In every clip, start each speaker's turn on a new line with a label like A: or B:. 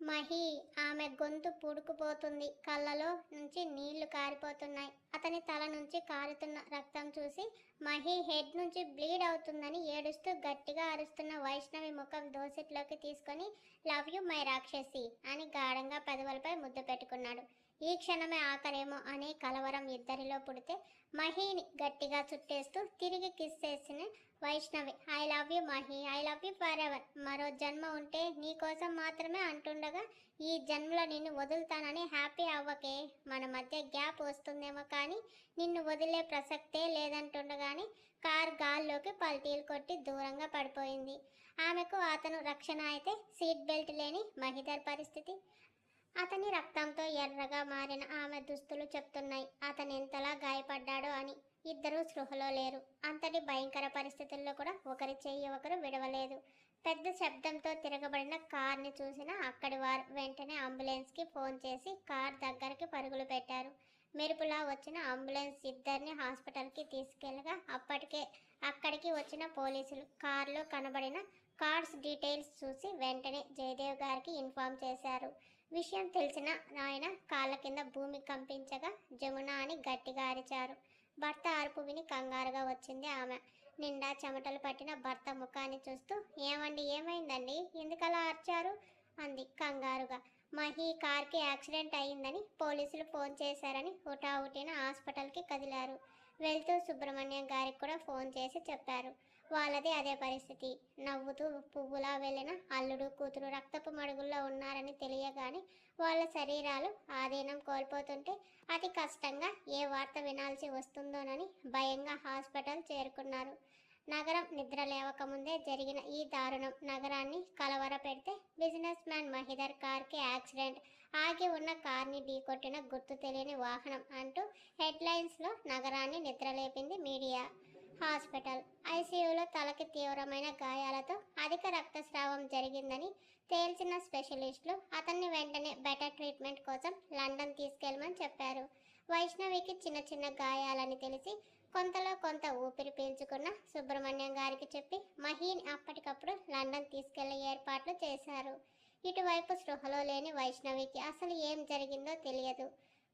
A: మహి ఆమె గొంతు పూడుకుపోతుంది. కళ్ళలో నుంచి నీళ్లు కారిపోతున్నాయి. అతని తల నుంచి కారుతున్న రక్తం చూసి మహి హెడ్ నుంచి బ్లీడ్ అవుతుందని ఏడుస్తూ గట్టిగా అరుస్తున్న వైష్ణవి ముఖం దోసిట్లోకి తీసుకొని లవ్ యు మై రాక్షసి అని గాఢంగా పెదవులపై ముద్దు పెట్టుకున్నాడు. ఈ క్షణమే ఆఖరేమో అనే కలవరం ఇద్దరిలో పుడితే మహిని గట్టిగా చుట్టేస్తూ తిరిగి కిస్ చేసిన Vaishnavi, I love you Mahi, I love you for ever. మరో జన్మ ఉంటే నీ కోసం మాత్రమే అంటుండగా ఈ జన్మలో నిన్ను వదులుతానని హ్యాపీ అవ్వకే. మన మధ్య గ్యాప్ వస్తుందేమో కానీ నిన్ను వదిలే ప్రసక్తే లేదంటుండగానే కార్ గాల్లోకి పల్టీలు కొట్టి దూరంగా పడిపోయింది. ఆమెకు అతను రక్షణ అయితే సీట్ బెల్ట్ లేని మహిదర్ పరిస్థితి. అతని రక్తంతో ఎర్రగా మారిన ఆమె దుస్తులు చెప్తున్నాయి అతను ఎంతలా గాయపడ్డాడో అని. ఇద్దరూ స్పృహలో లేరు. అంతటి భయంకర పరిస్థితుల్లో కూడా ఒకరి చెయ్యి ఒకరు విడవలేదు. పెద్ద శబ్దంతో తిరగబడిన కార్ని చూసిన అక్కడి వారు వెంటనే అంబులెన్స్కి ఫోన్ చేసి కార్ దగ్గరికి పరుగులు పెట్టారు. మెరుపులా వచ్చిన అంబులెన్స్ ఇద్దరిని హాస్పిటల్కి తీసుకెళ్లగా అప్పటికే అక్కడికి వచ్చిన పోలీసులు కారులో కనబడిన కార్డ్స్ డీటెయిల్స్ చూసి వెంటనే జయదేవ్ గారికి ఇన్ఫార్మ్ చేశారు. విషయం తెలిసిన ఆయన కాళ్ళ కింద భూమి కంపించగా జమున అని గట్టిగా అరిచారు. భర్త అరుపు విని కంగారుగా వచ్చింది ఆమె. నిండా చెమటలు పట్టిన భర్త ముఖాన్ని చూస్తూ ఏమండి ఏమైందండి, ఎందుకలా అరిచారు అంది కంగారుగా. మహి కార్కి యాక్సిడెంట్ అయ్యిందని పోలీసులు ఫోన్ చేశారని హుటాహుటిన హాస్పిటల్కి కదిలారు. వెళ్తూ సుబ్రహ్మణ్యం గారికి కూడా ఫోన్ చేసి చెప్పారు. వాళ్ళది అదే పరిస్థితి. నవ్వుతూ పువ్వులా వెళ్ళిన అల్లుడు కూతురు రక్తపు మడుగుల్లో ఉన్నారని తెలియగానే వాళ్ళ శరీరాలు ఆధీనం కోల్పోతుంటే అతి కష్టంగా ఏ వార్త వినాల్సి వస్తుందోనని భయంగా హాస్పిటల్ చేరుకున్నారు. నగరం నిద్ర లేవకముందే జరిగిన ఈ దారుణం నగరాన్ని కలవర పెడితే బిజినెస్ మ్యాన్ మహిదర్ కార్కి యాక్సిడెంట్, ఆగి ఉన్న కార్ని ఢీకొట్టిన గుర్తు తెలియని వాహనం అంటూ హెడ్లైన్స్లో నగరాన్ని నిద్రలేపింది మీడియా. హాస్పిటల్ ఐసీయూలో తలకి తీవ్రమైన గాయాలతో అధిక రక్తస్రావం జరిగిందని తేల్చిన స్పెషలిస్టులు అతన్ని వెంటనే బెటర్ ట్రీట్మెంట్ కోసం లండన్ తీసుకెళ్లమని చెప్పారు. వైష్ణవికి చిన్న చిన్న గాయాలని తెలిసి కొంతలో కొంత ఊపిరి పీల్చుకున్న సుబ్రహ్మణ్యం గారికి చెప్పి మహీని అప్పటికప్పుడు లండన్ తీసుకెళ్లే ఏర్పాట్లు చేశారు. ఇటువైపు స్పృహలో లేని వైష్ణవికి అసలు ఏం జరిగిందో తెలియదు.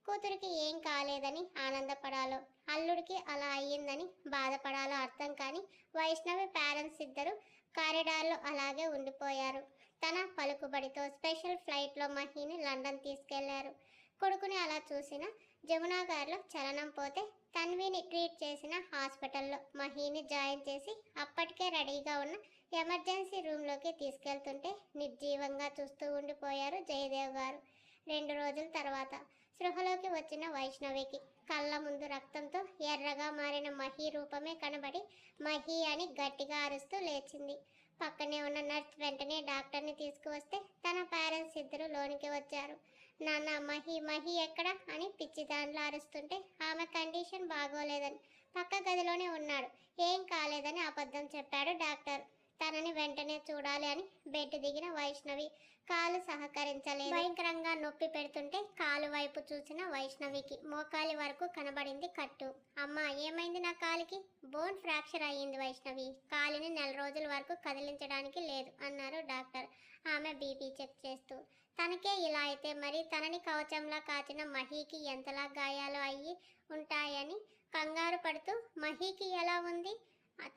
A: కూతురికి ఏం కాలేదని ఆనందపడాలో, అల్లుడికి అలా అయ్యిందని బాధపడాలో అర్థం కాని వైష్ణవి పేరెంట్స్ ఇద్దరు కారిడార్లో అలాగే ఉండిపోయారు. తన పలుకుబడితో స్పెషల్ ఫ్లైట్లో మహీని లండన్ తీసుకెళ్లారు. కొడుకుని అలా చూసిన జమునా గారిలో చలనం పోతే తన్విని ట్రీట్ చేసిన హాస్పిటల్లో మహీని జాయిన్ చేసి అప్పటికే రెడీగా ఉన్న ఎమర్జెన్సీ రూమ్లోకి తీసుకెళ్తుంటే నిర్జీవంగా చూస్తూ ఉండిపోయారు జయదేవ్ గారు. 2 రోజుల తర్వాత స్పృహలోకి వచ్చిన వైష్ణవికి కళ్ళ ముందు రక్తంతో ఎర్రగా మారిన మహి రూపమే కనబడి మహి అని గట్టిగా అరుస్తూ లేచింది. పక్కనే ఉన్న నర్స్ వెంటనే డాక్టర్ని తీసుకువస్తే తన పేరెంట్స్ ఇద్దరు లోనికి వచ్చారు. నాన్న మహి మహి ఎక్కడా అని పిచ్చి దాంట్లో అరుస్తుంటే ఆమె కండిషన్ బాగోలేదని పక్క గదిలోనే ఉన్నాడు, ఏం కాలేదని అబద్ధం చెప్పాడు డాక్టర్. తనని వెంటనే చూడాలి అని బెడ్ దిగిన వైష్ణవి కాలు సహకరించలేదు. భయంకరంగా నొప్పి పెడుతుంటే కాలు వైపు చూసిన వైష్ణవికి మోకాలి వరకు కనబడింది కట్టు. అమ్మా ఏమైంది నా కాలికి? బోన్ ఫ్రాక్చర్ అయ్యింది వైష్ణవి, కాలిని 4 రోజుల వరకు కదిలించడానికి లేదు అన్నారు డాక్టర్ ఆమె బీపీ చెక్ చేస్తూ. తనకే ఇలా అయితే మరి తనని కవచంలా కాచిన మహీకి ఎంతలా గాయాలు అయ్యి ఉంటాయని కంగారు పడుతూ మహీకి ఎలా ఉంది,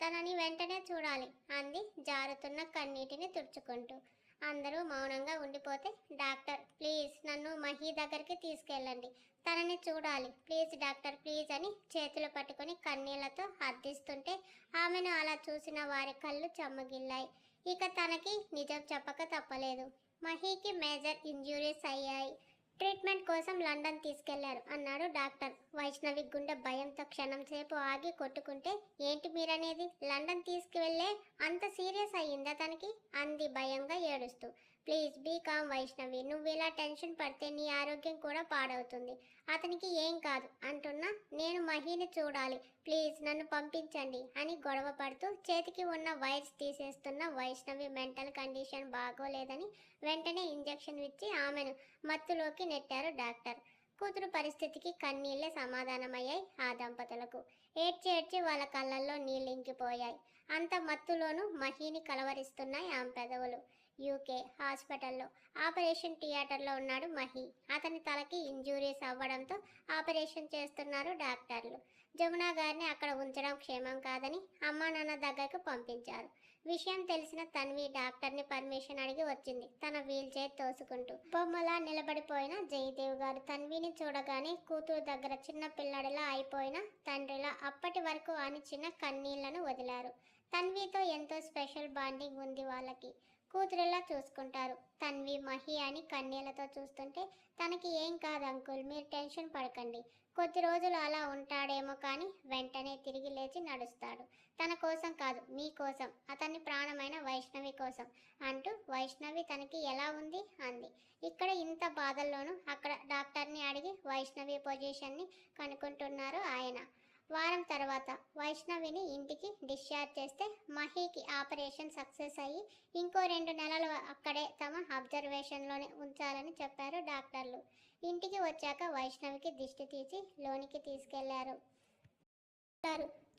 A: తనని వెంటనే చూడాలి అంది జారుతున్న కన్నీటిని తుడుచుకుంటూ. అందరూ మౌనంగా ఉండిపోతే డాక్టర్ ప్లీజ్ నన్ను మహి దగ్గరికి తీసుకెళ్ళండి, తనని చూడాలి ప్లీజ్ డాక్టర్ ప్లీజ్ అని చేతులు పట్టుకొని కన్నీళ్లతో అర్థిస్తుంటే ఆమెను అలా చూసిన వారి కళ్ళు చెమ్మగిల్లాయి. ఇక తనకి నిజం చెప్పక తప్పలేదు. మహీకి మేజర్ ఇంజ్యూరీస్ అయ్యాయి, ట్రీట్మెంట్ కోసం లండన్ తీసుకెళ్లారు అన్నాడు డాక్టర్. వైష్ణవి గుండె భయంతో క్షణం సేపు ఆగి కొట్టుకుంటే ఏంటి మీరనేది, లండన్ తీసుకువెళ్ళే అంత సీరియస్ అయ్యిందా తనకి అంది భయంగా ఏడుస్తూ. ప్లీజ్ బీ కామ్ వైష్ణవి, నువ్వు ఇలా టెన్షన్ పడితే నీ ఆరోగ్యం కూడా పాడవుతుంది, అతనికి ఏం కాదు అంటున్నా నేను మహిని చూడాలి ప్లీజ్ నన్ను పంపించండి అని గొడవ పడుతూ చేతికి ఉన్న వైర్స్ తీసేస్తున్న వైష్ణవి మెంటల్ కండిషన్ బాగోలేదని వెంటనే ఇంజెక్షన్ ఇచ్చి ఆమెను మత్తులోకి నెట్టారు డాక్టర్. కూతురు పరిస్థితికి కన్నీళ్లే సమాధానమయ్యాయి ఆ దంపతులకు. ఏడ్చి వాళ్ళ కళ్ళల్లో నీళ్ళింకిపోయాయి. అంత మత్తులోనూ మహీని కలవరిస్తున్నాయి ఆమె పెదవులు. యూకే హాస్పిటల్లో ఆపరేషన్ థియేటర్లో ఉన్నాడు మహి. అతని తలకి ఇంజూరీస్ అవ్వడంతో ఆపరేషన్ చేస్తున్నారు డాక్టర్లు. జమున గారిని అక్కడ ఉంచడం క్షేమం కాదని అమ్మా నాన్న దగ్గరకు పంపించారు. విషయం తెలిసిన తన్వి డాక్టర్ని పర్మిషన్ అడిగి వచ్చింది, తన వీల్ చైర్ తోసుకుంటూ. బొమ్మలా నిలబడిపోయిన జయదేవ్ గారు తన్విని చూడగానే కూతురు దగ్గర చిన్న పిల్లడిలా అయిపోయిన తండ్రిలా అప్పటి వరకు అణిచిన కన్నీళ్లను వదిలారు. తన్వితో ఎంతో స్పెషల్ బాండింగ్ ఉంది వాళ్ళకి. కూతురిలా చూసుకుంటారు. తన్వి మహి అని కన్నీళ్లతో చూస్తుంటే తనకి ఏం కాదు అంకుల్, మీరు టెన్షన్ పడకండి, కొద్ది రోజులు అలా ఉంటాడేమో కానీ వెంటనే తిరిగి లేచి నడుస్తాడు. తన కోసం కాదు, మీకోసం, అతని ప్రాణమైన వైష్ణవి కోసం అంటూ వైష్ణవి తనకి ఎలా ఉంది అంది. ఇక్కడ ఇంత బాధల్లోనూ అక్కడ డాక్టర్ని అడిగి వైష్ణవి పొజిషన్ని కనుక్కుంటున్నారు ఆయన. వారం తర్వాత వైష్ణవిని ఇంటికి డిశ్చార్జ్ చేస్తే మహికి ఆపరేషన్ సక్సెస్ అయ్యి ఇంకో 2 నెలలు అక్కడే తమ అబ్జర్వేషన్లోనే ఉంచాలని చెప్పారు డాక్టర్లు. ఇంటికి వచ్చాక వైష్ణవికి దిష్టి తీసి లోనికి తీసుకెళ్లారు.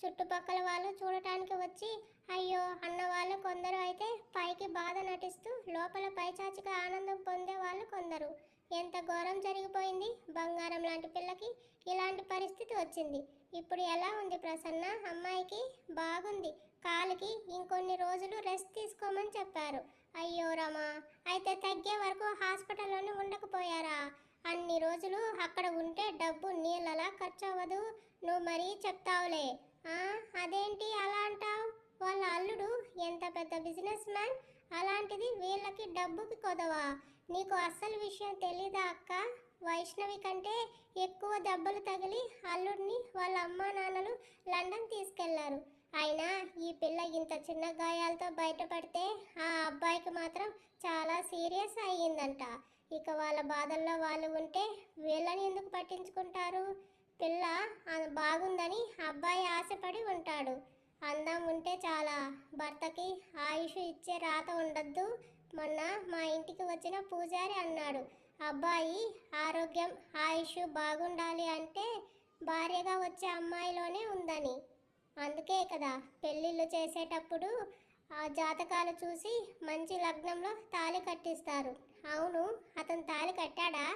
A: చుట్టుపక్కల వాళ్ళు చూడటానికి వచ్చి అయ్యో అన్నవాళ్ళు కొందరు అయితే పైకి బాధ నటిస్తూ లోపల పైచాచిగా ఆనందం పొందే వాళ్ళు కొందరు. ఎంత ఘోరం జరిగిపోయింది, బంగారం లాంటి పిల్లకి ఇలాంటి పరిస్థితి వచ్చింది. ఇప్పుడు ఎలా ఉంది ప్రసన్న అమ్మాయికి? బాగుంది, కాలికి ఇంకొన్ని రోజులు రెస్ట్ తీసుకోమని చెప్పారు. అయ్యో రమా, అయితే తగ్గే వరకు హాస్పిటల్లోనే ఉండకపోయారా? అన్ని రోజులు అక్కడ ఉంటే డబ్బు నీళ్ళలా ఖర్చు అవ్వదు, నువ్వు మరీ చెప్తావులే. అదేంటి అలా అంటావు? వాళ్ళ అల్లుడు ఎంత పెద్ద బిజినెస్ మ్యాన్, అలాంటిది వీళ్ళకి డబ్బుకి కొదవా? నీకు అస్సలు విషయం తెలీదా అక్క? వైష్ణవి కంటే ఎక్కువ దెబ్బలు తగిలి అల్లుడిని వాళ్ళ అమ్మా నాన్నలు లండన్ తీసుకెళ్లారు. అయినా ఈ పిల్ల ఇంత చిన్న గాయాలతో బయటపడితే ఆ అబ్బాయికి మాత్రం చాలా సీరియస్ అయ్యిందంట. ఇక వాళ్ళ బాధల్లో వాళ్ళు ఉంటే వీళ్ళని ఎందుకు పట్టించుకుంటారు? పిల్ల బాగుందని అబ్బాయి ఆశపడి ఉంటాడు. అందం ఉంటే చాలా, భర్తకి ఆయుష్ ఇచ్చే రాత ఉండద్దు. మొన్న మా ఇంటికి వచ్చిన పూజారి అన్నాడు, అబ్బాయి ఆరోగ్యం ఆయుష్ బాగుండాలి అంటే భార్యగా వచ్చే అమ్మాయిలోనే ఉందని. అందుకే కదా పెళ్ళిళ్ళు చేసేటప్పుడు ఆ జాతకాలు చూసి మంచి లగ్నంలో తాళి కట్టిస్తారు. అవును, అతను తాళి కట్టాడా?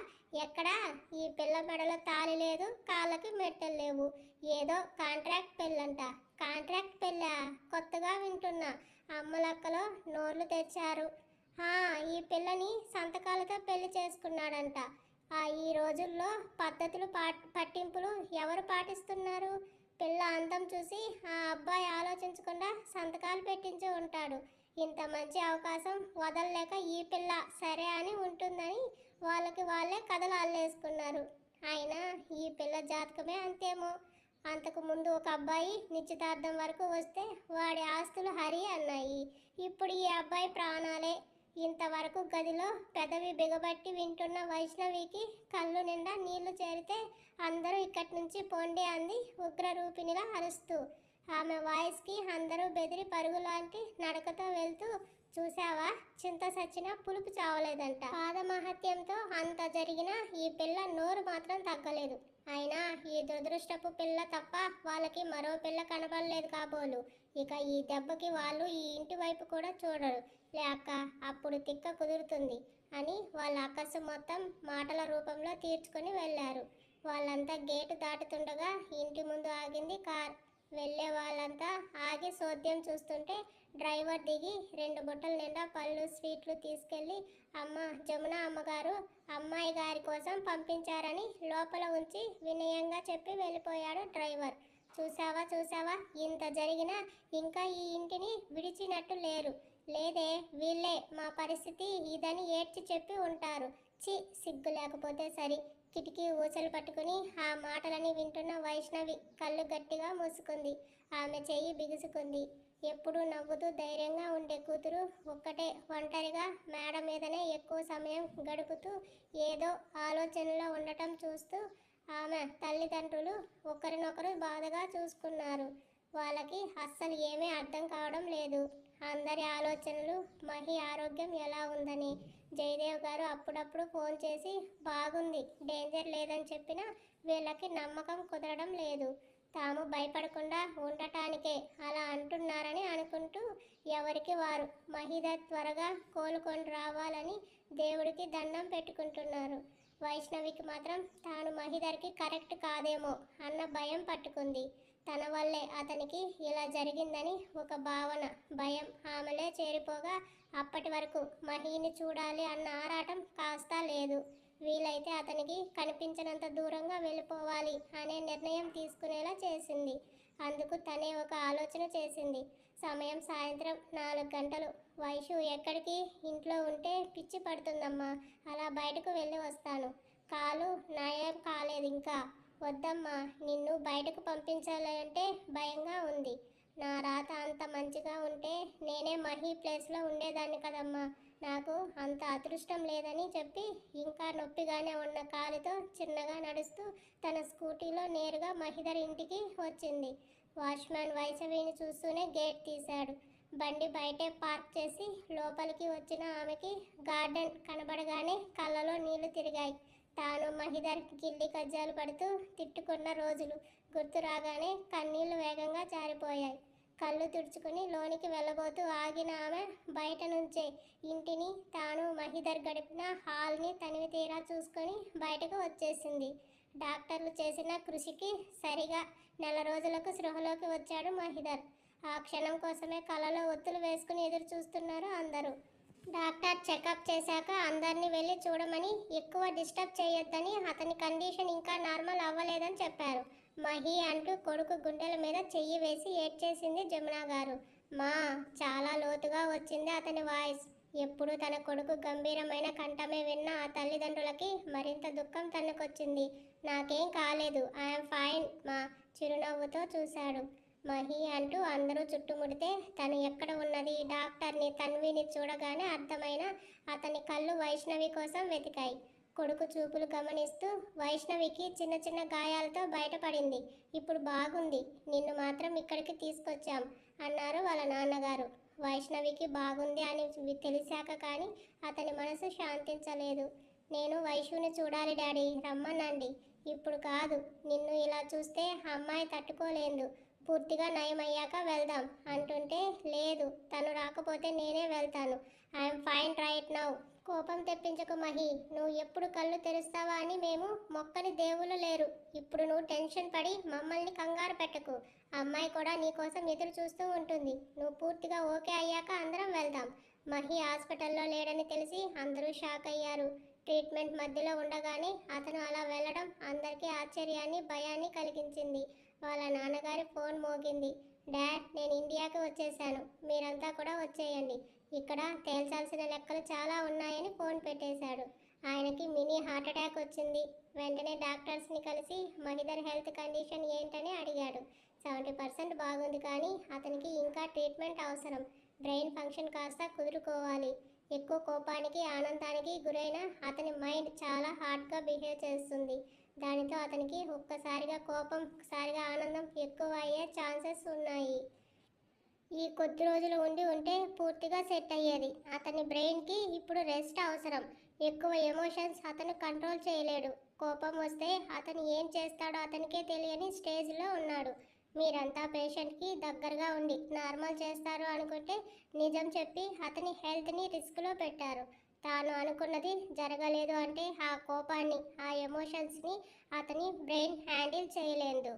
A: ఎక్కడా? ఈ పిల్ల మెడలో తాళి లేదు, కాళ్ళకి మెట్టలు లేవు. ఏదో కాంట్రాక్ట్ పెళ్ళంట. కాంట్రాక్ట్ పెళ్ళా? కొత్తగా వింటున్నా. అమ్మలక్కలో నోర్లు తెచ్చారు. ఈ పిల్లని సంతకాలతో పెళ్లి చేసుకున్నాడంట. ఈ రోజుల్లో పద్ధతులు పట్టింపులు ఎవరు పాటిస్తున్నారు? పిల్ల అందం చూసి ఆ అబ్బాయి ఆలోచించకుండా సంతకాలు పెట్టించి ఉంటాడు. ఇంత మంచి అవకాశం వదలలేక ఈ పిల్ల సరే అని ఉంటుందని వాళ్ళకి వాళ్ళే కథలు అల్లేసుకున్నారు. అయినా ఈ పిల్ల జాతకమే అంతేమో. అంతకు ముందు ఒక అబ్బాయి నిశ్చితార్థం వరకు వస్తే వాడి ఆస్తులు హరి అన్నాయి. ఇప్పుడు ఈ అబ్బాయి ప్రాణాలే. ఇంతవరకు గదిలో పెదవి బిగబట్టి వింటున్న వైష్ణవికి కళ్ళు నిండా నీళ్లు చేరితే అందరూ ఇక్కడి నుంచి పోండి అంది ఉగ్రరూపిణిలా అరుస్తూ. ఆమె వాయిస్కి అందరూ బెదిరి పరుగులాంటి నడకతో వెళ్తూ, చూసావా, చింత సచ్చినా పులుపు చావలేదంట. పాదమహత్యంతో అంత జరిగినా ఈ పిల్ల నోరు మాత్రం తగ్గలేదు. అయినా ఈ దురదృష్టపు పిల్ల తప్ప వాళ్ళకి మరో పిల్ల కనబడలేదు కాబోలు. ఇక ఈ దెబ్బకి వాళ్ళు ఈ ఇంటి వైపు కూడా చూడరు. లేక అప్పుడు తిక్క కుదురుతుంది అని వాళ్ళ అక్కసు మొత్తం మాటల రూపంలో తీర్చుకొని వెళ్ళారు. వాళ్ళంతా గేటు దాటుతుండగా ఇంటి ముందు ఆగింది కార్. వెళ్ళే వాళ్ళంతా ఆగి సోద్యం చూస్తుంటే డ్రైవర్ దిగి 2 బుట్టల నిండా పళ్ళు స్వీట్లు తీసుకెళ్ళి, అమ్మ జమున అమ్మగారు అమ్మాయి గారి కోసం పంపించారని లోపల ఉంచి వినయంగా చెప్పి వెళ్ళిపోయాడు డ్రైవర్. చూసావా చూసావా, ఇంత జరిగినా ఇంకా ఈ ఇంటిని విడిచినట్టు లేరు. లేదే, వీళ్ళే మా పరిస్థితి ఇదని ఏడ్చి చెప్పి ఉంటారు. సిగ్గు లేకపోతే సరి. కిటికీ ఊచలు పట్టుకుని ఆ మాటలని వింటున్న వైష్ణవి కళ్ళు గట్టిగా మూసుకుంది. ఆమె చెయ్యి బిగుసుకుంది. ఎప్పుడూ నవ్వుతూ ధైర్యంగా ఉండే కూతురు ఒక్కటే ఒంటరిగా మేడ మీదనే ఎక్కువ సమయం గడుపుతూ ఏదో ఆలోచనలో ఉండటం చూస్తూ ఆమె తల్లిదండ్రులు ఒకరినొకరు బాధగా చూసుకున్నారు. వాళ్ళకి అస్సలు ఏమీ అర్థం కావడం లేదు. అందరి ఆలోచనలు మహి ఆరోగ్యం ఎలా ఉందని. జయదేవ్ గారు అప్పుడప్పుడు ఫోన్ చేసి బాగుంది, డేంజర్ లేదని చెప్పినా వీళ్ళకి నమ్మకం కుదరడం లేదు. తాము భయపడకుండా ఉండటానికే అలా అంటున్నారని అనుకుంటూ ఎవరికి వారు మహిధర్ త్వరగా కోలుకొని రావాలని దేవుడికి దండం పెట్టుకుంటున్నారు. వైష్ణవికి మాత్రం తాను మహిధర్కి కరెక్ట్ కాదేమో అన్న భయం పట్టుకుంది. తన వల్లే అతనికి ఇలా జరిగిందని ఒక భావన, భయం ఆమెలే చేరిపోగా అప్పటి వరకు మహీని చూడాలి అన్న ఆరాటం కాస్తా లేదు. వీలైతే అతనికి కనిపించినంత దూరంగా వెళ్ళిపోవాలి అనే నిర్ణయం తీసుకునేలా చేసింది. అందుకు తనే ఒక ఆలోచన చేసింది. సమయం సాయంత్రం 4 గంటలు. వైషు ఎక్కడికి? ఇంట్లో ఉంటే పిచ్చి పడుతుందమ్మా, అలా బయటకు వెళ్ళి వస్తాను. కాలు నయం కాలేదు ఇంకా. వద్దమ్మా, నిన్ను బయటకు పంపించాలంటే భయంగా ఉంది. నా రాత అంత మంచిగా ఉంటే నేనే మహీ ప్లేస్లో ఉండేదాన్ని కదమ్మా. నాకు అంత అదృష్టం లేదని చెప్పి ఇంకా నొప్పిగానే ఉన్న కాలుతో చిన్నగా నడుస్తూ తన స్కూటీలో నేరుగా మహిధర్ ఇంటికి వచ్చింది. వాచ్మ్యాన్ వైష్ణవిని చూస్తూనే గేట్ తీశాడు. బండి బయటే పార్క్ చేసి లోపలికి వచ్చిన ఆమెకి గార్డెన్ కనబడగానే కళ్ళలో నీళ్లు తిరిగాయి. తాను మహిధర్ గిల్లి కజ్జాలు పడుతూ తిట్టుకున్న రోజులు గుర్తు రాగానే కన్నీళ్లు వేగంగా జారిపోయాయి. కళ్ళు తుడుచుకుని లోనికి వెళ్ళబోతూ ఆగిన ఆమె బయట నుంచే ఇంటిని, తాను మహిధర్ గడిపిన హాల్ని తనివి తీరా చూసుకొని బయటకు వచ్చేసింది. డాక్టర్లు చేసిన కృషికి సరిగా 4 రోజులకు స్పృహలోకి వచ్చాడు మహిధర్. ఆ క్షణం కోసమే కళ్ళలో ఒత్తులు వేసుకుని ఎదురు చూస్తున్నారు అందరూ. డాక్టర్ చెకప్ చేశాక అందరినీ వెళ్ళి చూడమని, ఎక్కువ డిస్టర్బ్ చేయొద్దని, అతని కండిషన్ ఇంకా నార్మల్ అవ్వలేదని చెప్పారు. మహి అంటూ కొడుకు గుండెల మీద చెయ్యి వేసి ఏడ్చేసింది జమున గారు. మా చాలా లోతుగా వచ్చింది అతని వాయిస్. ఎప్పుడు తన కొడుకు గంభీరమైన కంఠమే విన్న ఆ తల్లిదండ్రులకి మరింత దుఃఖం తన్నుకొచ్చింది. నాకేం కాలేదు, ఐఎమ్ ఫైన్ మా చిరునవ్వుతో చూశాడు. మహి అంటూ అందరూ చుట్టుముడితే తను ఎక్కడ ఉన్నది? డాక్టర్ని తన్విని చూడగానే అర్థమైన అతని కళ్ళు వైష్ణవి కోసం వెతికాయి. కొడుకు చూపులు గమనిస్తూ, వైష్ణవికి చిన్న చిన్న గాయాలతో బయటపడింది, ఇప్పుడు బాగుంది, నిన్ను మాత్రం ఇక్కడికి తీసుకొచ్చాం అన్నారు వాళ్ళ నాన్నగారు. వైష్ణవికి బాగుంది అని తెలిసాక కానీ అతని మనసు శాంతించలేదు. నేను వైష్ణవిని చూడాలి డాడీ, రమ్మనండి. ఇప్పుడు కాదు, నిన్ను ఇలా చూస్తే అమ్మాయి తట్టుకోలేదు, పూర్తిగా నయమయ్యాక వెళ్దాం అంటుంటే, లేదు, తను రాకపోతే నేనే వెళ్తాను, ఐఎమ్ ఫైన్ రైట్ నౌ. కోపం తెప్పించకు మహి, నువ్వు ఎప్పుడు కళ్ళు తెరుస్తావా అని మేము మొక్కని దేవుళ్ళు లేరు. ఇప్పుడు నువ్వు టెన్షన్ పడి మమ్మల్ని కంగారు పెట్టకు. అమ్మాయి కూడా నీకోసం ఎదురు చూస్తూ ఉంటుంది. నువ్వు పూర్తిగా ఓకే అయ్యాక అందరం వెళ్దాం. మహి హాస్పిటల్లో లేడని తెలిసి అందరూ షాక్ అయ్యారు. ట్రీట్మెంట్ మధ్యలో ఉండగానే అతను అలా వెళ్ళడం అందరికీ ఆశ్చర్యాన్ని, భయాన్ని కలిగించింది. వాళ్ళ నాన్నగారి ఫోన్ మోగింది. డాడ్, నేను ఇండియాకి వచ్చేసాను, మీరంతా కూడా వచ్చేయండి, ఇక్కడ తేల్చాల్సిన లెక్కలు చాలా ఉన్నాయని ఫోన్ పెట్టేశాడు. ఆయనకి మినీ హార్ట్ అటాక్ వచ్చింది. వెంటనే డాక్టర్స్ని కలిసి మహిధర్ హెల్త్ కండిషన్ ఏంటని అడిగాడు. 70% బాగుంది, కానీ అతనికి ఇంకా ట్రీట్మెంట్ అవసరం. బ్రెయిన్ ఫంక్షన్ కాస్త కుదురుకోవాలి. ఎక్కువ కోపానికి, ఆనందానికి గురైన అతని మైండ్ చాలా హార్డ్గా బిహేవ్ చేస్తుంది. దానితో అతనికి ఒక్కసారిగా కోపం, ఒకసారిగా ఆనందం ఎక్కువ అయ్యే ఛాన్సెస్ ఉన్నాయి. ఈ కొద్ది రోజులు ఉండి ఉంటే పూర్తిగా సెట్ అయ్యేది. అతని బ్రెయిన్కి ఇప్పుడు రెస్ట్ అవసరం. ఎక్కువ ఎమోషన్స్ అతను కంట్రోల్ చేయలేడు. కోపం వస్తే అతను ఏం చేస్తాడో అతనికే తెలియని స్టేజ్లో ఉన్నాడు. మీరంతా పేషెంట్కి దగ్గరగా ఉండి నార్మల్ చేస్తారు అనుకుంటే నిజం చెప్పి అతని హెల్త్ని రిస్క్లో పెట్టారు. తాను అనుకున్నది జరగలేదు అంటే ఆ కోపాన్ని, ఆ ఎమోషన్స్ని అతని బ్రెయిన్ హ్యాండిల్ చేయలేదు.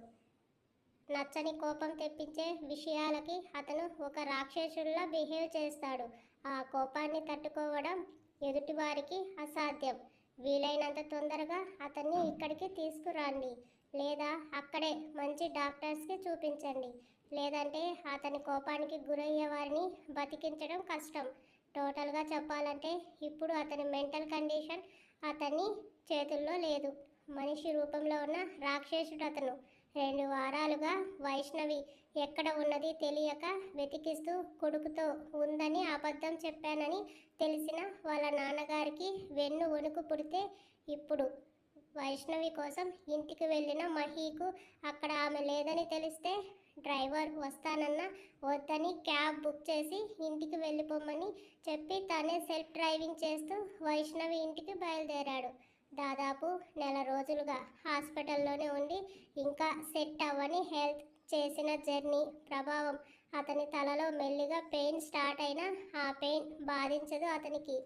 A: నచ్చని కోపం తెప్పించే విషయాలకి అతను ఒక రాక్షసుల్లా బిహేవ్ చేస్తాడు. ఆ కోపాన్ని తట్టుకోవడం ఎదుటివారికి అసాధ్యం. వీలైనంత తొందరగా అతన్ని ఇక్కడికి తీసుకురండి, లేదా అక్కడే మంచి డాక్టర్స్కి చూపించండి. లేదంటే అతని కోపానికి గురయ్యే వారిని బతికించడం కష్టం. టోటల్గా చెప్పాలంటే ఇప్పుడు అతని మెంటల్ కండిషన్ అతని చేతుల్లో లేదు. మనిషి రూపంలో ఉన్న రాక్షసుడు అతను. 2 వారాలుగా వైష్ణవి ఎక్కడ ఉన్నది తెలియక వెతికిస్తూ కొడుకుతో ఉందని అబద్ధం చెప్పానని తెలిసిన వాళ్ళ నాన్నగారికి వెన్ను వణుకు పుడితే, ఇప్పుడు వైష్ణవి కోసం ఇంటికి వెళ్ళిన మహీకు అక్కడ ఆమె లేదని తెలిస్తే, డ్రైవర్ వస్తానన్నా వద్దని క్యాబ్ బుక్ చేసి ఇంటికి వెళ్ళిపోమని చెప్పి తనే సెల్ఫ్ డ్రైవింగ్ చేస్తూ వైష్ణవి ఇంటికి బయలుదేరాడు. దాదాపు నెల రోజులుగా హాస్పిటల్లోనే ఉండి ఇంకా సెట్ అవ్వని హెల్త్ చేసిన జర్నీ ప్రభావం అతని తలలో మెల్లిగా పెయిన్ స్టార్ట్ అయినా ఆ పెయిన్ బాధించదు అతనికి.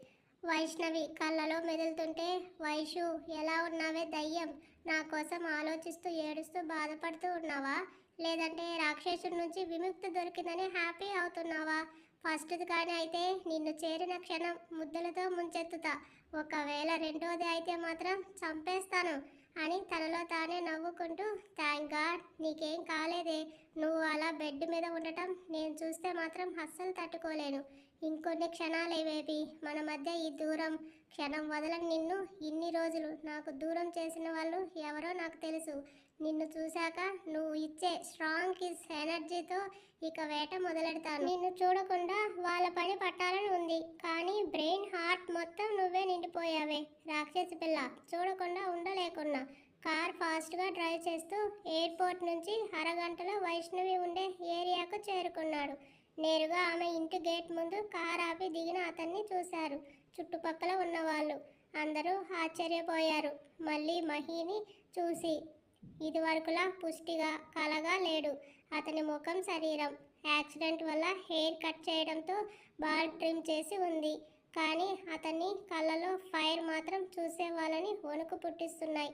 A: వైష్ణవి కళ్ళలో మెదులుతుంటే, వైషు ఎలా ఉన్నావే దయ్యం, నా కోసం ఆలోచిస్తూ ఏడుస్తూ బాధపడుతూ ఉన్నావా, లేదంటే రాక్షసుడి నుంచి విముక్తి దొరికిందని హ్యాపీ అవుతున్నావా? ఫస్ట్ది కానీ అయితే నిన్ను చేరిన క్షణం ముద్దులతో ముంచెత్తుతా, ఒకవేళ రెండోది అయితే మాత్రం చంపేస్తాను అని తనలో తానే నవ్వుకుంటూ, థ్యాంక్ గాడ్ నీకేం కాలేదే, నువ్వు అలా బెడ్ మీద ఉండటం నేను చూస్తే మాత్రం అస్సలు తట్టుకోలేను. ఇంకొన్ని క్షణాలే బేబీ మన మధ్య ఈ దూరం, క్షణం వదలని నిన్ను ఇన్ని రోజులు నాకు దూరం చేసిన వాళ్ళు ఎవరో నాకు తెలుసు. నిన్ను చూశాక నువ్వు ఇచ్చే స్ట్రాంగ్ కిస్ ఎనర్జీతో ఇక వేట మొదలెడతాను. నిన్ను చూడకుండా వాళ్ళ పని పట్టాలని ఉంది, కానీ బ్రెయిన్ హార్ట్ మొత్తం నువ్వే నిండిపోయావే రాక్షసి పిల్ల, చూడకుండా ఉండలేకున్నా. కార్ ఫాస్ట్గా డ్రైవ్ చేస్తూ ఎయిర్పోర్ట్ నుంచి అరగంటలో వైష్ణవి ఉండే ఏరియాకు చేరుకున్నాడు. నేరుగా ఆమె ఇంటి గేట్ ముందు కార్ ఆపి దిగిన అతన్ని చూశారు చుట్టుపక్కల ఉన్నవాళ్ళు. అందరూ ఆశ్చర్యపోయారు మళ్ళీ మహిని చూసి. ఇదివరకులా పుష్టిగా కలగా లేడు. అతని ముఖం శరీరం యాక్సిడెంట్ వల్ల హెయిర్ కట్ చేయడంతో బాల్ ట్రిమ్ చేసి ఉంది, కానీ అతన్ని కళ్ళలో ఫైర్ మాత్రం చూసే వాళ్ళని వణుకు పుట్టిస్తున్నాయి.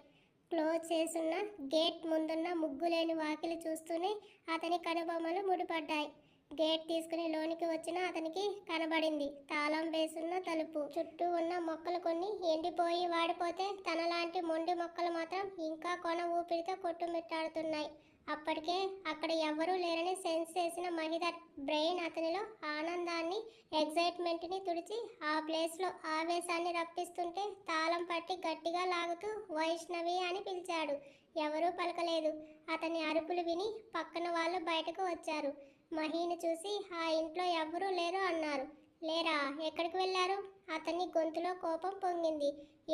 A: క్లోజ్ చేసున్న గేట్ ముందున్న ముగ్గులేని వాకిలి చూస్తూనే అతని కనుబొమ్మలు ముడిపడ్డాయి. గేట్ తీసుకుని లోనికి వచ్చిన అతనికి కనబడింది తాళం వేసున్న తలుపు. చుట్టూ ఉన్న మొక్కలు కొన్ని ఎండిపోయి వాడిపోతే తనలాంటి మొండి మొక్కలు మాత్రం ఇంకా కొన ఊపిరితో కొట్టుమిట్టాడుతున్నాయి. అప్పటికే అక్కడ ఎవ్వరూ లేరని సెన్స్ చేసిన మహిధర్ బ్రెయిన్ అతనిలో ఆనందాన్ని, ఎగ్జైట్మెంట్ని తుడిచి ఆ ప్లేస్లో ఆవేశాన్ని రప్పిస్తుంటే తాళం పట్టి గట్టిగా లాగుతూ వైష్ణవి అని పిలిచాడు. ఎవరూ పలకలేదు. అతని అరుపులు విని పక్కన వాళ్ళు బయటకు వచ్చారు. మహిని చూసి ఆ ఇంట్లో ఎవ్వరూ లేరు అన్నారు. లేరా, ఎక్కడికి వెళ్ళారు? అతని గొంతులో కోపం పొంగింది.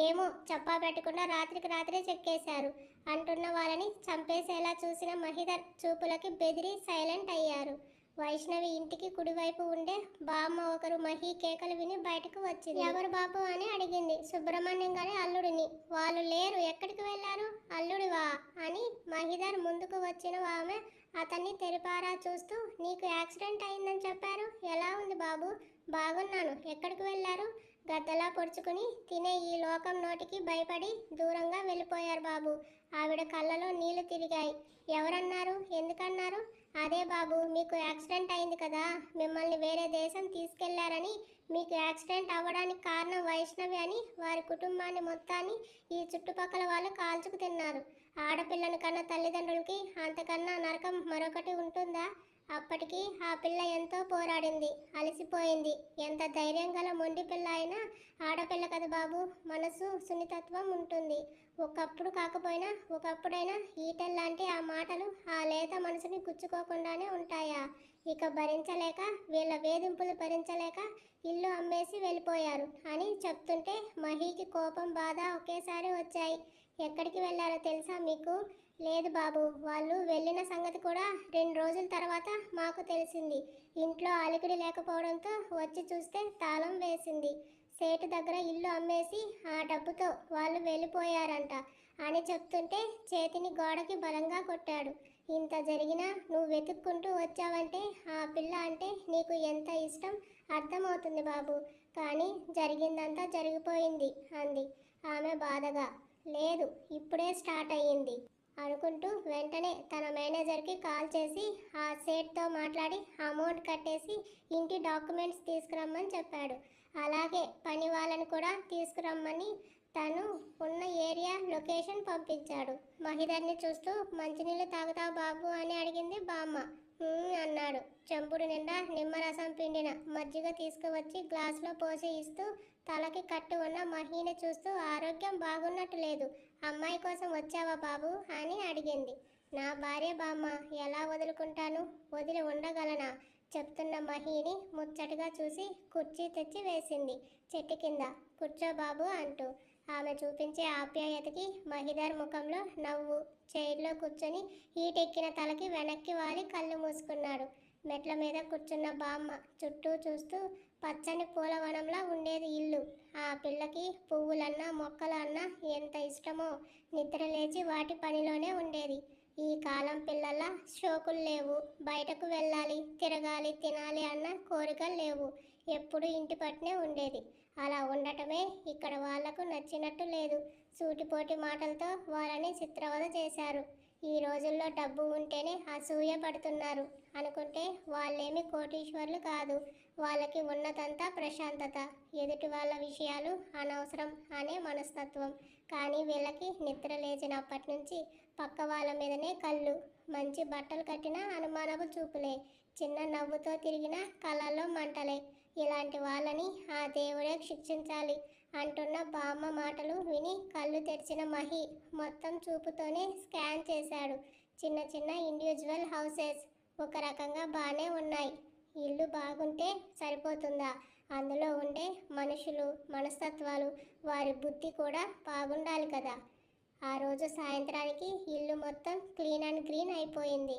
A: ఏమో, చెప్పా పెట్టకుండా రాత్రికి రాత్రే చెక్కేశారు అంటున్న వాళ్ళని చంపేసేలా చూసిన మహిధర్ చూపులకి బెదిరి సైలెంట్ అయ్యారు. వైష్ణవి ఇంటికి కుడివైపు ఉండే బామ్మ ఒకరు మహి కేకలు విని బయటకు వచ్చింది. ఎవరు బాబు అని అడిగింది. సుబ్రహ్మణ్యం గారి అల్లుడిని. వాళ్ళు లేరు, ఎక్కడికి వెళ్ళారు? అల్లుడివా అని మహిధర్ ముందుకు వచ్చిన ఆమె అతన్ని తెరిపారా చూస్తూ, నీకు యాక్సిడెంట్ అయిందని చెప్పారు, ఎలా ఉంది బాబు? బాగున్నాను, ఎక్కడికి వెళ్ళారు? గద్దలా పొడుచుకుని తినే ఈ లోకం నోటికి భయపడి దూరంగా వెళ్ళిపోయారు బాబు. ఆవిడ కళ్ళలో నీళ్లు తిరిగాయి. ఎవరన్నారు, ఎందుకన్నారు? అదే బాబు, మీకు యాక్సిడెంట్ అయింది కదా, మిమ్మల్ని వేరే దేశం తీసుకెళ్లారని, మీకు యాక్సిడెంట్ అవ్వడానికి కారణం వైష్ణవి అని వారి కుటుంబాన్ని మొత్తాన్ని ఈ చుట్టుపక్కల వాళ్ళు కాల్చుకు తిన్నారు. ఆడపిల్లను కన్న తల్లిదండ్రులకి అంతకన్నా నరకం మరొకటి ఉంటుందా? అప్పటికి ఆ పిల్ల ఎంతో పోరాడింది, అలసిపోయింది. ఎంత ధైర్యం గల మొండి పిల్ల అయినా ఆడపిల్ల కదా బాబు, మనసు సున్నితత్వం ఉంటుంది. ఒకప్పుడు కాకపోయినా ఒకప్పుడైనా ఈటెల్లాంటి ఆ మాటలు ఆ లేత మనసుని గుచ్చుకోకుండానే ఉంటాయా? ఇక భరించలేక, వీళ్ళ వేధింపులు భరించలేక ఇల్లు అమ్మేసి వెళ్ళిపోయారు అని చెప్తుంటే మహికి కోపం, బాధ ఒకేసారి వచ్చాయి. ఎక్కడికి వెళ్ళారో తెలుసా మీకు? లేదు బాబు, వాళ్ళు వెళ్ళిన సంగతి కూడా 2 రోజుల తర్వాత మాకు తెలిసింది. ఇంట్లో అలికిడి లేకపోవడంతో వచ్చి చూస్తే తాళం వేసింది. సేటు దగ్గర ఇల్లు అమ్మేసి ఆ డబ్బుతో వాళ్ళు వెళ్ళిపోయారంట అని చెప్తుంటే చేతిని గోడకి బలంగా కొట్టాడు. ఇంత జరిగినా నువ్వు వెతుక్కుంటూ వచ్చావంటే ఆ పిల్ల అంటే నీకు ఎంత ఇష్టం అర్థమవుతుంది బాబు. కానీ జరిగిందంతా జరిగిపోయింది అంది ఆమె బాధగా. లేదు, ఇప్పుడే స్టార్ట్ అయ్యింది అనుకుంటూ వెంటనే తన మేనేజర్కి కాల్ చేసి ఆ సేట్తో మాట్లాడి అమౌంట్ కట్టేసి ఇంటి డాక్యుమెంట్స్ తీసుకురమ్మని చెప్పాడు. అలాగే పని వాళ్ళని కూడా తీసుకురమ్మని తను ఉన్న ఏరియా లొకేషన్ పంపించాడు. మహిధర్ని చూస్తూ, మంచినీళ్ళు తాగుతావు బాబు అని అడిగింది బామ్మ. అన్నాడు. చెంపుడు నిండా నిమ్మరసం పిండిన మజ్జిగ తీసుకువచ్చి గ్లాసులో పోసి ఇస్తూ తలకి కట్టు ఉన్న మహిని చూస్తూ, ఆరోగ్యం బాగున్నట్టు లేదు, అమ్మాయి కోసం వచ్చావా బాబు అని అడిగింది. నా భార్య బామ్మ, ఎలా వదులుకుంటాను, వదిలి ఉండగలనా? చెప్తున్న మహిని ముచ్చటగా చూసి కుర్చీ తెచ్చి వేసింది చెట్టు కింద. కూర్చో బాబు అంటూ ఆమె చూపించే ఆప్యాయతకి మహిధర్ ముఖంలో నవ్వు. చైర్లో కూర్చొని హీటెక్కిన తలకి వెనక్కి వాలి కళ్ళు మూసుకున్నాడు. మెట్ల మీద కూర్చున్న బామ్మ చుట్టూ చూస్తూ పచ్చని పూలవనంలా ఉండేది ఇల్లు. ఆ పిల్లకి పువ్వులన్నా మొక్కలన్నా ఎంత ఇష్టమో. నిద్ర లేచి వాటి పనిలోనే ఉండేది. ఈ కాలం పిల్లల షోకులు లేవు, బయటకు వెళ్ళాలి, తిరగాలి, తినాలి అన్న కోరికలు లేవు. ఎప్పుడు ఇంటి పట్టునే ఉండేది. అలా ఉండటమే ఇక్కడ వాళ్లకు నచ్చినట్టు లేదు. సూటిపోటి మాటలతో వాళ్ళని చిత్రవద చేశారు. ఈ రోజుల్లో డబ్బు ఉంటేనే అసూయ పడుతున్నారు అనుకుంటే వాళ్ళేమి కోటీశ్వర్లు కాదు. వాళ్ళకి ఉన్నదంతా ప్రశాంతత, ఎదుటి వాళ్ళ విషయాలు అనవసరం అనే మనస్తత్వం. కానీ వీళ్ళకి నిద్ర లేచినప్పటి నుంచి పక్క వాళ్ళ మీదనే కళ్ళు. మంచి బట్టలు కట్టినా అనుమానపు చూపులే. చిన్న నవ్వుతో తిరిగిన కళ్ళల్లో మంటలే. ఇలాంటి వాళ్ళని ఆ దేవుడే శిక్షించాలి అంటున్న బామ్మ మాటలు విని కళ్ళు తెరిచిన మహి మొత్తం చూపుతోనే స్కాన్ చేశాడు. చిన్న చిన్న ఇండివిజువల్ హౌసెస్ ఒక రకంగా బాగానే ఉన్నాయి. ఇల్లు బాగుంటే సరిపోతుందా? అందులో ఉండే మనుషులు, మనస్తత్వాలు, వారి బుద్ధి కూడా బాగుండాలి కదా. ఆ రోజు సాయంత్రానికి ఇల్లు మొత్తం క్లీన్ అండ్ గ్రీన్ అయిపోయింది.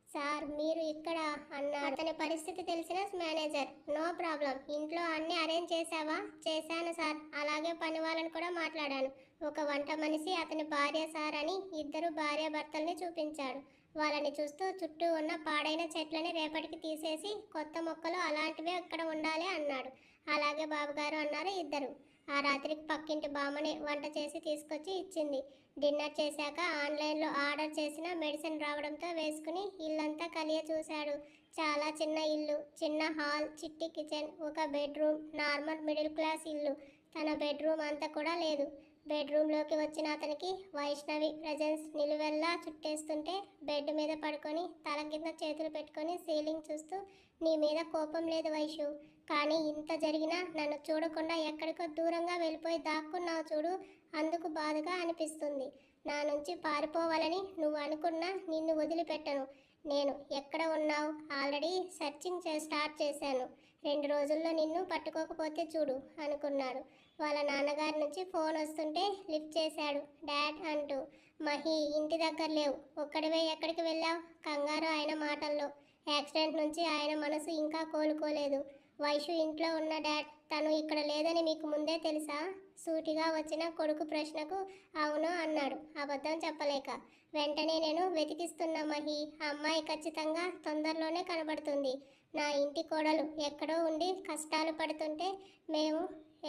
A: సార్ మీరు ఇక్కడ అన్నాడు అతని పరిస్థితి తెలిసిన మేనేజర్. నో ప్రాబ్లం, ఇంట్లో అన్ని అరేంజ్ చేశావా? చేశాను సార్. అలాగే పని వాళ్ళని కూడా మాట్లాడాను. ఒక వంట మనిషి, అతని భార్య సార్ అని ఇద్దరు భార్యాభర్తల్ని చూపించాడు. వాళ్ళని చూస్తూ చుట్టూ ఉన్న పాడైన చెట్లని రేపటికి తీసేసి కొత్త మొక్కలు అలాంటివే అక్కడ ఉండాలి అన్నాడు. అలాగే బాబుగారు అన్నారు ఇద్దరు. ఆ రాత్రికి పక్కింటి బామ్మని వంట చేసి తీసుకొచ్చి ఇచ్చింది. డిన్నర్ చేశాక ఆన్లైన్లో ఆర్డర్ చేసిన మెడిసిన్ రావడంతో వేసుకుని ఇల్లంతా కలియ చూశాడు. చాలా చిన్న ఇల్లు, చిన్న హాల్, చిట్టి కిచెన్, ఒక బెడ్రూమ్. నార్మల్ మిడిల్ క్లాస్ ఇల్లు. తన బెడ్రూమ్ అంత కూడా లేదు. బెడ్రూమ్లోకి వచ్చిన అతనికి వైష్ణవి ప్రజెన్స్ నిలువెల్లా చుట్టేస్తుంటే బెడ్ మీద పడుకొని తల కింద చేతులు పెట్టుకొని సీలింగ్ చూస్తూ, నీ మీద కోపం లేదు వైషు, కానీ ఇంత జరిగినా నన్ను చూడకుండా ఎక్కడికో దూరంగా వెళ్ళిపోయి దాక్కున్నావు చూడు, అందుకు బాధగా అనిపిస్తుంది. నా నుంచి పారిపోవాలని నువ్వు అనుకున్నా నిన్ను వదిలిపెట్టను. నేను ఎక్కడ ఉన్నావు? ఆల్రెడీ సెర్చింగ్ స్టార్ట్ చేశాను. 2 రోజుల్లో నిన్ను పట్టుకోకపోతే చూడు అనుకున్నాడు. వాళ్ళ నాన్నగారి నుంచి ఫోన్ వస్తుంటే లిఫ్ట్ చేశాడు. డాడ్ అంటూ. మహి ఇంటి దగ్గర లేవు, ఒక్కడివే ఎక్కడికి వెళ్ళావు? కంగారు ఆయన మాటల్లో. యాక్సిడెంట్ నుంచి ఆయన మనసు ఇంకా కోలుకోలేదు. వైషు ఇంట్లో ఉన్న డాడ్, తను ఇక్కడ లేదని మీకు ముందే తెలుసా? సూటిగా వచ్చిన కొడుకు ప్రశ్నకు అవును అన్నాడు అబద్ధం చెప్పలేక. వెంటనే నేను వెతికిస్తున్నా మహి, ఆ అమ్మాయి ఖచ్చితంగా తొందరలోనే కనబడుతుంది. నా ఇంటి కోడలు ఎక్కడో ఉండి కష్టాలు పడుతుంటే మేము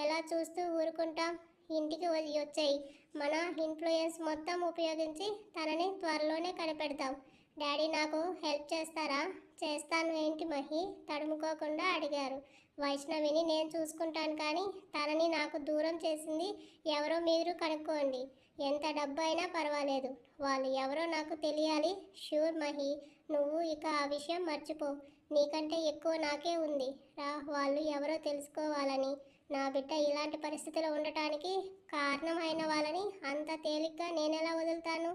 A: ఎలా చూస్తూ ఊరుకుంటాం? ఇంటికి వచ్చేయి, మన ఇన్ఫ్లుయెన్స్ మొత్తం ఉపయోగించి తనని త్వరలోనే కనిపెడతాం. డాడీ నాకు హెల్ప్ చేస్తారా? చేస్తాను ఏంటి మహి? తడుముకోకుండా అడిగారు. వైష్ణవిని నేను చూసుకుంటాను, కానీ తనని నాకు దూరం చేసింది ఎవరో మీరు కనుక్కోండి. ఎంత డబ్బు అయినా పర్వాలేదు, వాళ్ళు ఎవరో నాకు తెలియాలి. ష్యూర్ మహి, నువ్వు ఇక ఆ విషయం మర్చిపో. నీకంటే ఎక్కువ నాకే ఉంది రా వాళ్ళు ఎవరో తెలుసుకోవాలని. నా బిడ్డ ఇలాంటి పరిస్థితిలో ఉండటానికి కారణం అయిన వాళ్ళని అంత తేలిగ్గా నేనెలా వదులుతాను?